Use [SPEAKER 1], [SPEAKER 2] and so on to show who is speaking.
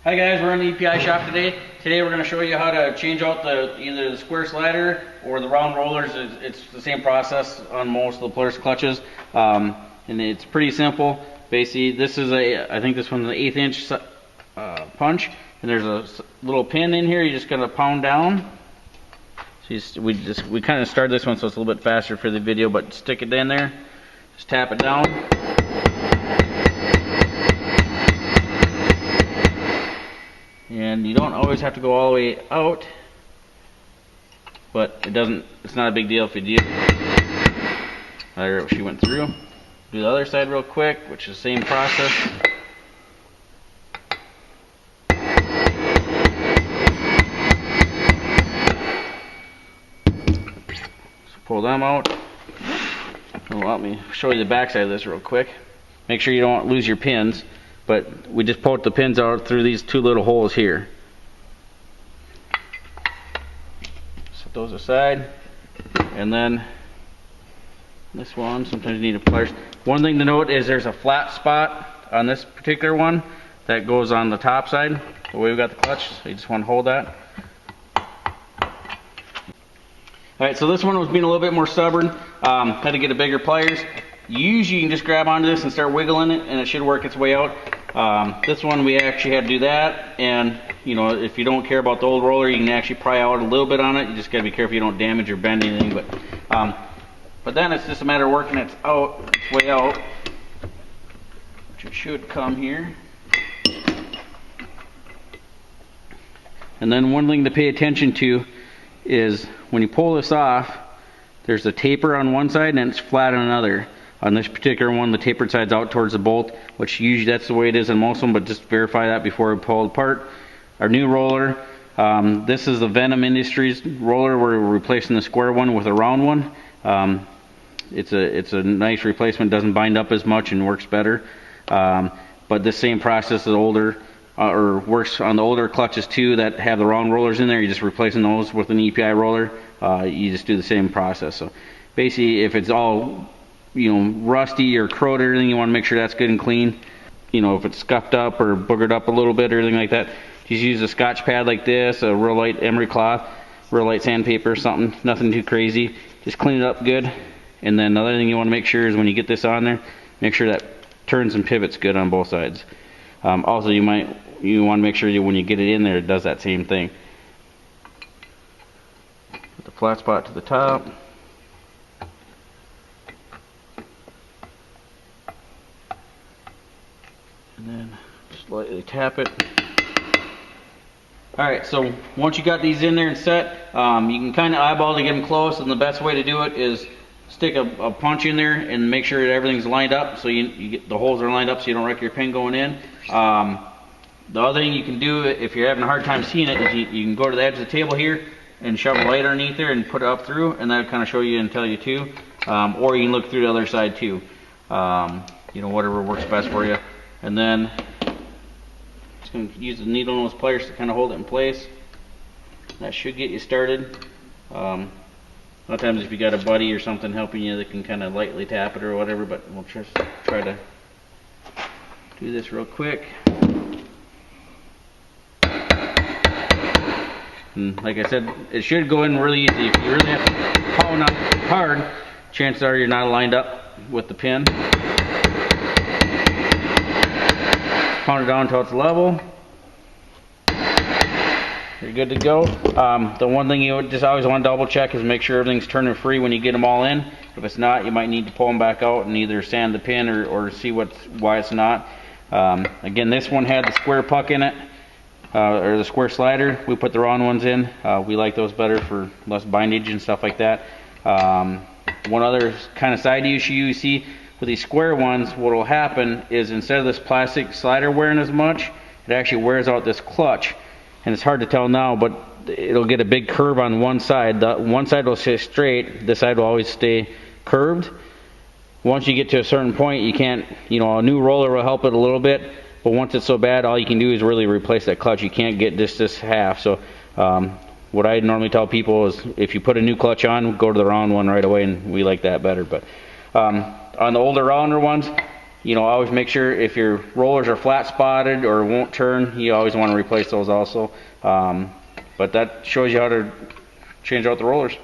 [SPEAKER 1] Hi guys, we're in the EPI shop today. Today we're going to show you how to change out either the square slider or the round rollers. It's the same process on most of the Polaris clutches, and it's pretty simple. Basically, this is I think this one's an 1/8 inch punch, and there's a little pin in here. You just got to pound down. So we kind of started this one so it's a little bit faster for the video, but stick it in there, just tap it down. And you don't always have to go all the way out, but it's not a big deal if you do. There, she went through. Do the other side real quick, which is the same process. So pull them out. And let me show you the back side of this real quick. Make sure you don't lose your pins. But we just poke the pins out through these two little holes here. Set those aside. And then this one, sometimes you need a pliers. One thing to note is there's a flat spot on this particular one that goes on the top side, the way we got the clutch. So you just want to hold that. Alright, so this one was being a little bit more stubborn. Had to get a bigger pliers. Usually you can just grab onto this and start wiggling it and it should work its way out. This one we actually had to do that, and you know, if you don't care about the old roller, you can actually pry out a little bit on it. You just got to be careful you don't damage or bend anything, but then it's just a matter of working its way out, which it should come here. And then one thing to pay attention to is when you pull this off, there's a taper on one side and it's flat on another. On this particular one, the tapered side's out towards the bolt, which usually that's the way it is in most of them, but just verify that before we pull it apart. Our new roller, this is the Venom Industries roller. We're replacing the square one with a round one. It's a nice replacement, doesn't bind up as much and works better. But the same process is older, or works on the older clutches too that have the round rollers in there. You're just replacing those with an EPI roller. You just do the same process. So basically, if it's all rusty or corroded or anything, you want to make sure that's good and clean. If it's scuffed up or boogered up a little bit or anything like that, just use a Scotch pad like this, a real light emery cloth, real light sandpaper or something, nothing too crazy. Just clean it up good. And then another thing you want to make sure is when you get this on there, make sure that turns and pivots good on both sides. Also, you want to make sure when you get it in there, it does that same thing. Put the flat spot to the top. And then just lightly tap it. Alright, so once you got these in there and set, you can kind of eyeball to get them close, and the best way to do it is stick a punch in there and make sure that everything's lined up, so you get the holes are lined up so you don't wreck your pin going in. The other thing you can do if you're having a hard time seeing it is you can go to the edge of the table here and shove a light underneath there and put it up through, and that'll kind of show you and tell you too. Or you can look through the other side too. Whatever works best for you. And then just going to use the needle nose pliers to kind of hold it in place. That should get you started. A lot of times if you got a buddy or something helping you, they can kind of lightly tap it or whatever, but we'll just try to do this real quick. And like I said, it should go in really easy. If you really have to pound on it hard, chances are you're not lined up with the pin. Pound it down until it's level. You're good to go. The one thing you just always want to double check is make sure everything's turning free when you get them all in. If it's not, you might need to pull them back out and either sand the pin or see why it's not. Again, this one had the square puck in it, or the square slider. We put the round ones in. We like those better for less bindage and stuff like that. One other kind of side issue you see with these square ones, what will happen is instead of this plastic slider wearing as much, it actually wears out this clutch. And it's hard to tell now, but it'll get a big curve on one side. The one side will stay straight, this side will always stay curved. Once you get to a certain point, you can't, a new roller will help it a little bit, but once it's so bad, all you can do is really replace that clutch. You can't get this half. So what I normally tell people is if you put a new clutch on, go to the round one right away, and we like that better. But on the older rounder ones, You know, always make sure if your rollers are flat spotted or won't turn, you always want to replace those also. But that shows you how to change out the rollers.